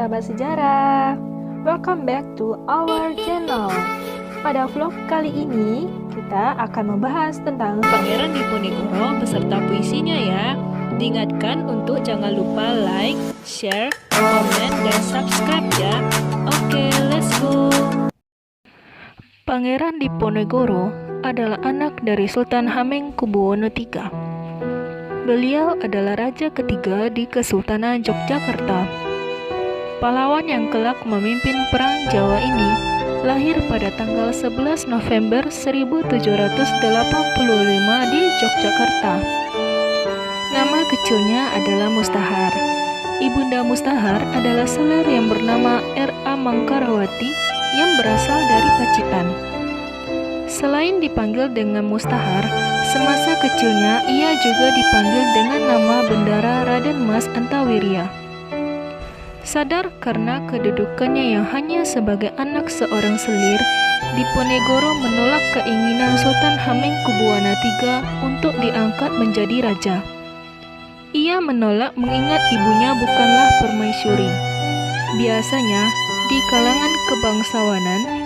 sahabat sejarah, welcome back to our channel. Pada vlog kali ini, kita akan membahas tentang Pangeran Diponegoro beserta puisinya ya. Diingatkan untuk jangan lupa like, share, komen, dan subscribe ya. Oke, let's go. Pangeran Diponegoro adalah anak dari Sultan Hamengkubuwono III. Beliau adalah raja ketiga di Kesultanan Yogyakarta. Pahlawan yang kelak memimpin Perang Jawa ini lahir pada tanggal 11 November 1785 di Yogyakarta. Nama kecilnya adalah Mustahar. Ibunda Mustahar adalah selir yang bernama R.A. Mangkarawati yang berasal dari Pacitan. Selain dipanggil dengan Mustahar, semasa kecilnya ia juga dipanggil dengan nama Bendara Raden Mas Antawirya. Sadar karena kedudukannya yang hanya sebagai anak seorang selir, Diponegoro menolak keinginan Sultan Hamengkubuwono III untuk diangkat menjadi raja. Ia menolak mengingat ibunya bukanlah permaisuri. Biasanya, di kalangan kebangsawanan,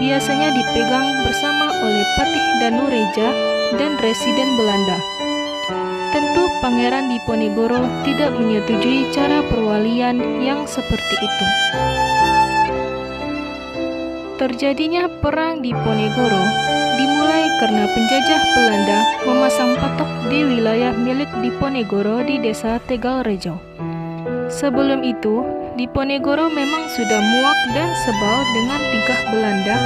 biasanya dipegang bersama oleh Patih Danureja dan Residen Belanda. Tentu Pangeran Diponegoro tidak menyetujui cara perwalian yang seperti itu. Terjadinya Perang Diponegoro dimulai karena penjajah Belanda memasang patok di wilayah milik Diponegoro di desa Tegalrejo. Sebelum itu, Diponegoro memang sudah muak dan sebal dengan tingkah Belanda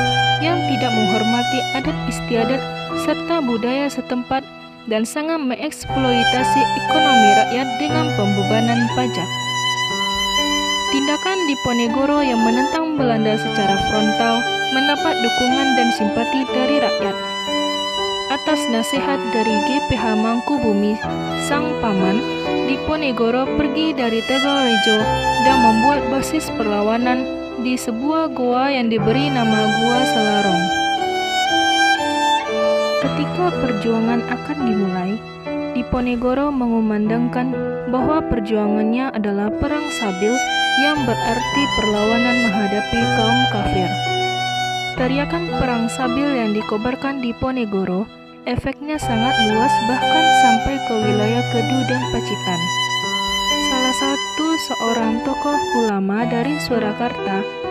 yang tidak menghormati adat istiadat serta budaya setempat dan sangat mengeksploitasi ekonomi rakyat dengan pembebanan pajak. Tindakan Diponegoro yang menentang Belanda secara frontal mendapat dukungan dan simpati dari rakyat. Atas nasihat dari GPH Mangkubumi, sang paman, Diponegoro pergi dari Tegalrejo dan membuat basis perlawanan di sebuah goa yang diberi nama Gua Selarong. Ketika perjuangan akan dimulai, Diponegoro mengumandangkan bahwa perjuangannya adalah perang sabil yang berarti perlawanan menghadapi kaum kafir. Teriakan perang sabil yang dikobarkan Diponegoro efeknya sangat luas bahkan sampai ke wilayah Kedu dan Pacitan. Salah satu seorang tokoh ulama dari Surakarta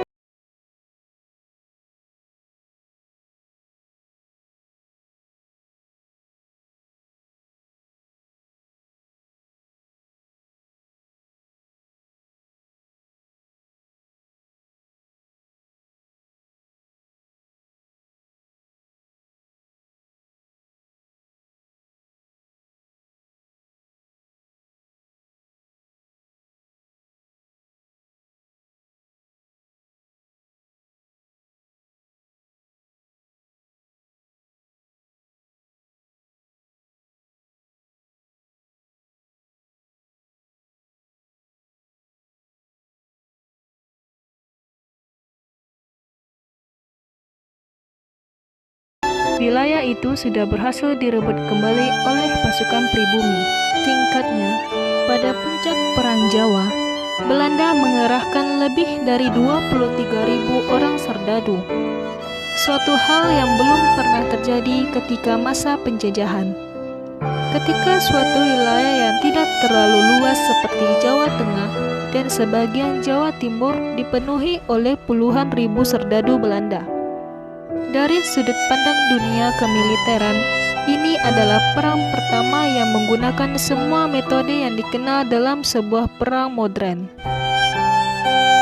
wilayah itu sudah berhasil direbut kembali oleh pasukan pribumi. Singkatnya, pada puncak Perang Jawa, Belanda mengerahkan lebih dari 23.000 orang serdadu. Suatu hal yang belum pernah terjadi ketika masa penjajahan. Ketika suatu wilayah yang tidak terlalu luas seperti Jawa Tengah dan sebagian Jawa Timur dipenuhi oleh puluhan ribu serdadu Belanda. Dari sudut pandang dunia kemiliteran, ini adalah perang pertama yang menggunakan semua metode yang dikenal dalam sebuah perang modern,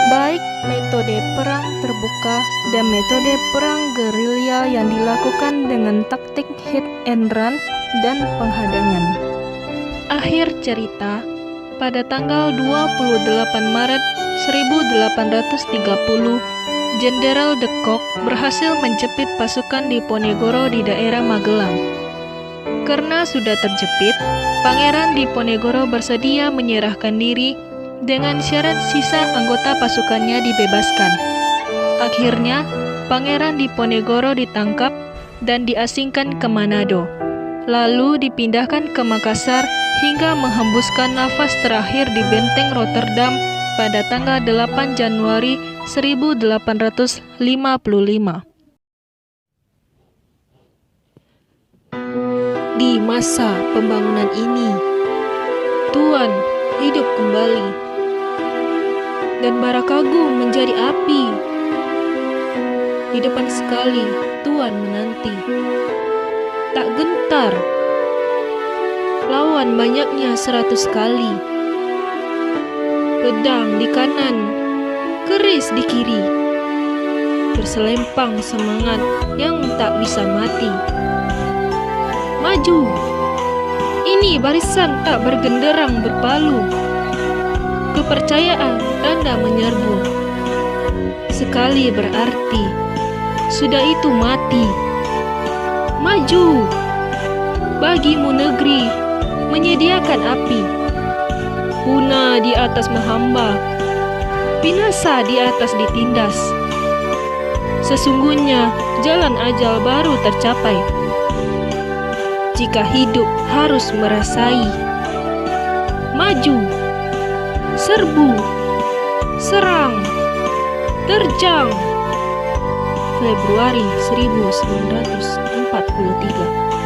baik metode perang terbuka dan metode perang gerilya yang dilakukan dengan taktik hit and run dan penghadangan. Akhir cerita, pada tanggal 28 Maret 1830, Jenderal de Kock berhasil menjepit pasukan Diponegoro di daerah Magelang. Karena sudah terjepit, Pangeran Diponegoro bersedia menyerahkan diri dengan syarat sisa anggota pasukannya dibebaskan. Akhirnya, Pangeran Diponegoro ditangkap dan diasingkan ke Manado, lalu dipindahkan ke Makassar hingga menghembuskan nafas terakhir di benteng Rotterdam pada tanggal 8 Januari 1855. Di masa pembangunan ini, Tuan hidup kembali, dan Barakagu menjadi api. Di depan sekali, Tuan menanti. Tak gentar, lawan banyaknya 100 kali. Pedang di kanan, keris di kiri. Berselempang semangat yang tak bisa mati. Maju! Ini barisan tak bergenderang berpalu. Kepercayaan tanda menyerbu. Sekali berarti, sudah itu mati. Maju! Bagimu negeri menyediakan api. Punah di atas menghamba, binasa di atas ditindas. Sesungguhnya jalan ajal baru tercapai jika hidup harus merasai. Maju, serbu, serang, terjang. Februari 1943.